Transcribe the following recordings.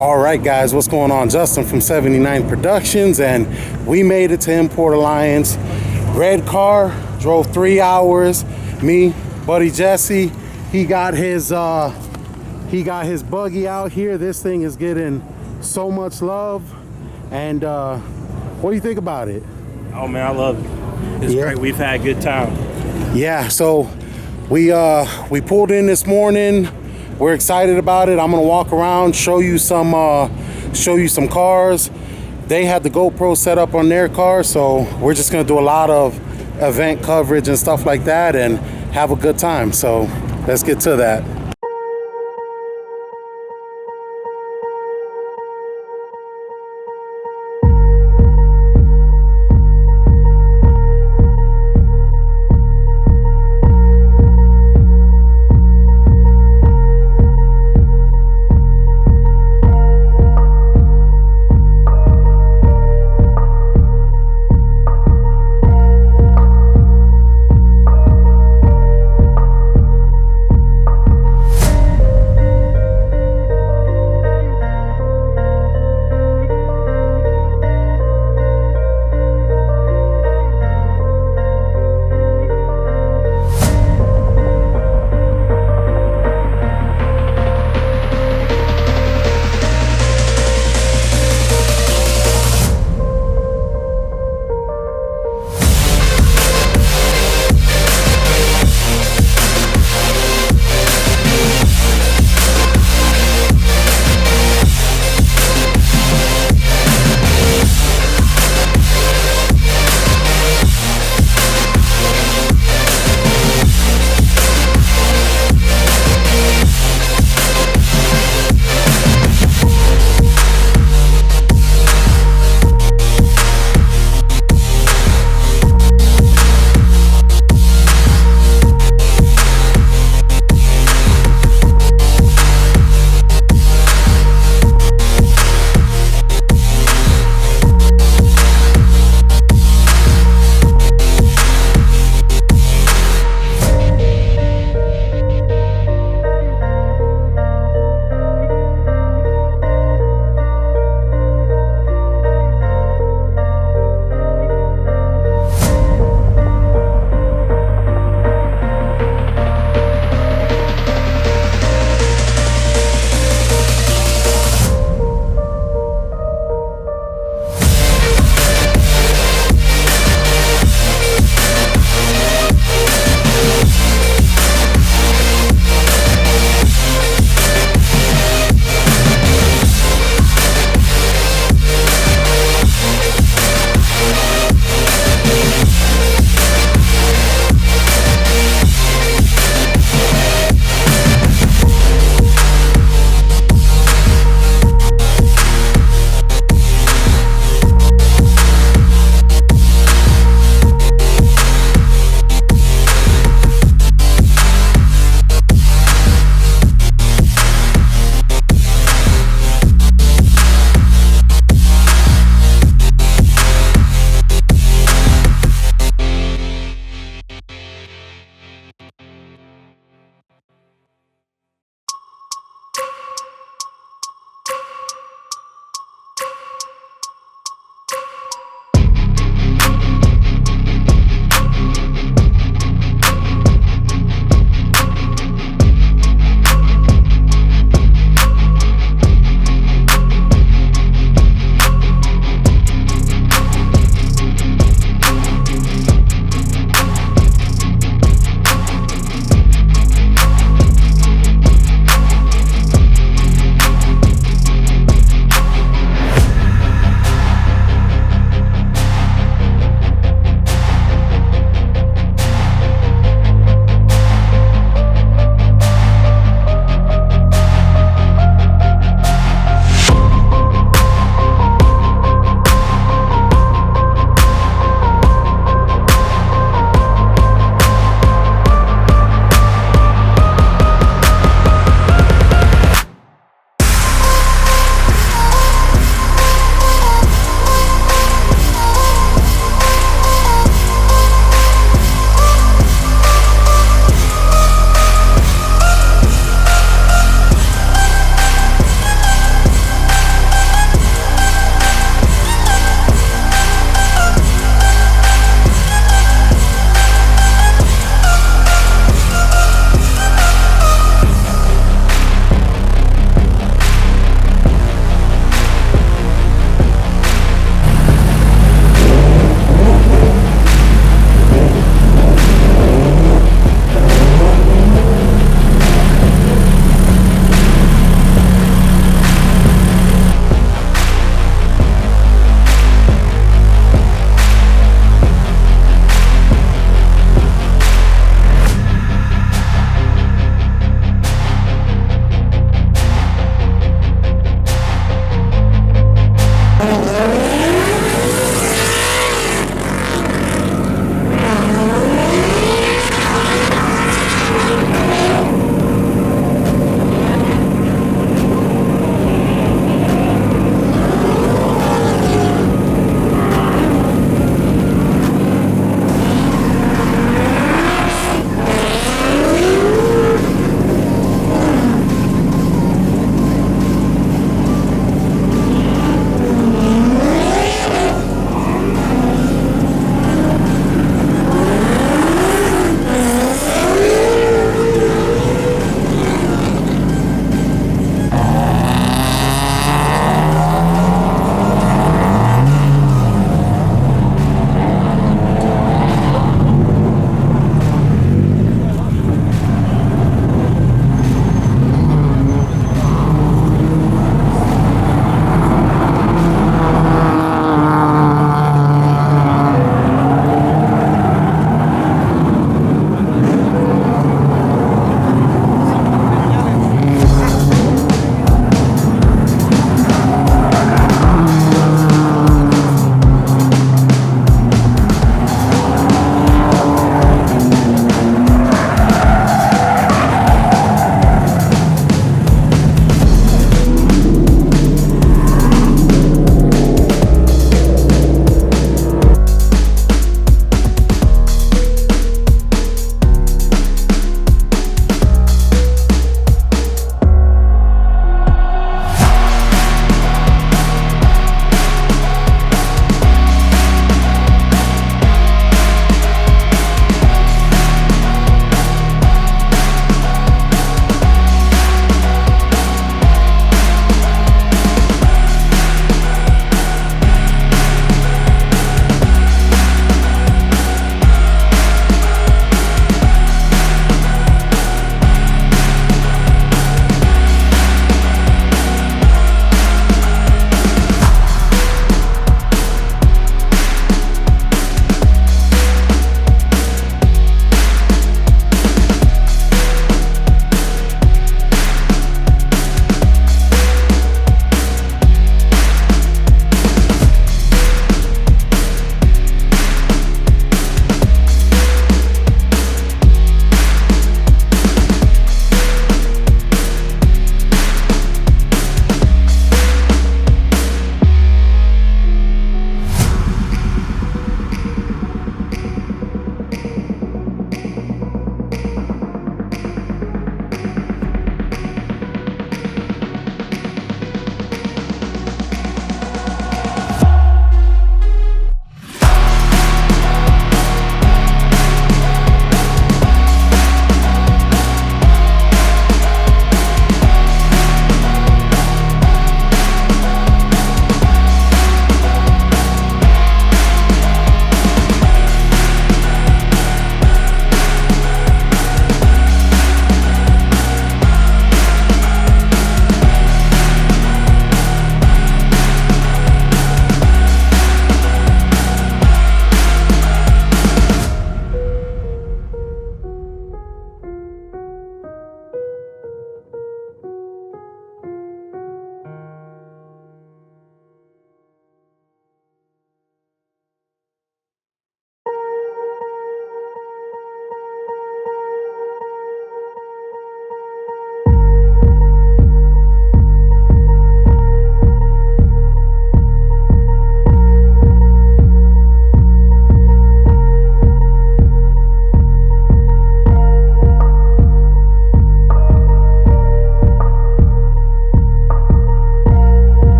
All right, guys, what's going on? Justin from 79 Productions, and we made it to Import Alliance. Red car, drove 3 hours. Me, buddy Jesse, he got his buggy out here. This thing is getting so much love. And what do you think about it? Oh man, I love it. It's great. We've had a good time. Yeah, so we pulled in this morning. We're excited about it. I'm gonna walk around, show you some cars. They had the GoPro set up on their car, so we're just gonna do a lot of event coverage and stuff like that and have a good time. So let's get to that.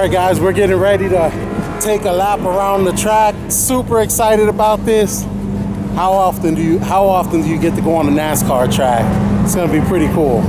right, guys, we're getting ready to take a lap around the track. Super excited about this. How often do you get to go on a NASCAR track? It's gonna be pretty cool.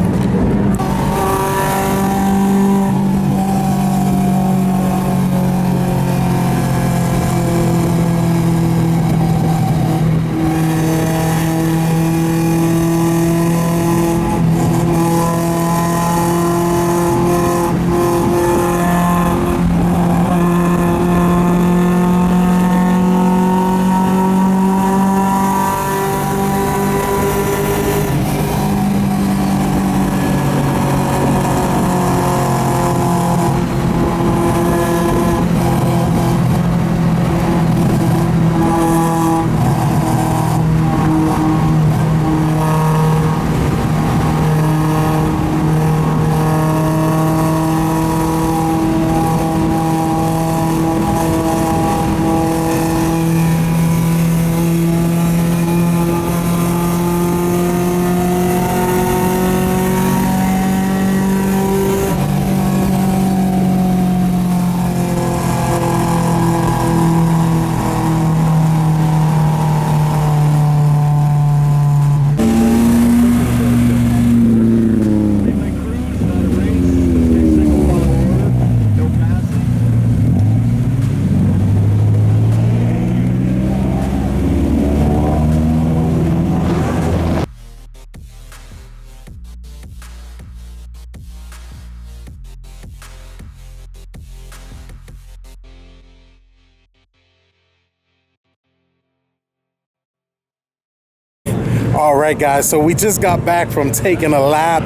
All right, guys, so we just got back from taking a lap,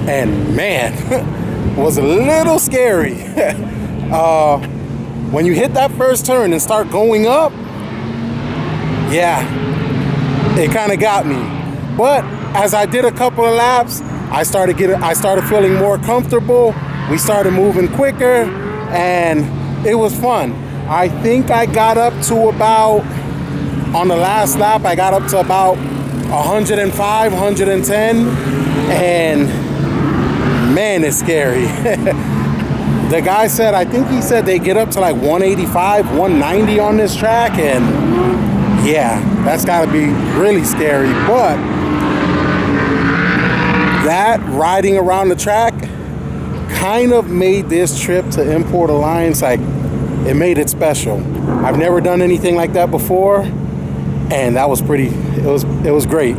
and man, was a little scary. When you hit that first turn and start going up, yeah, it kind of got me. But as I did a couple of laps, I started feeling more comfortable. We started moving quicker, and it was fun. I think I got up to about, on the last lap, I got up to about 105, 110, and man, it's scary. The guy said, I think he said they get up to like 185, 190 on this track, and yeah, that's gotta be really scary. But that riding around the track kind of made this trip to Import Alliance, like, it made it special. I've never done anything like that before, and that was it was great.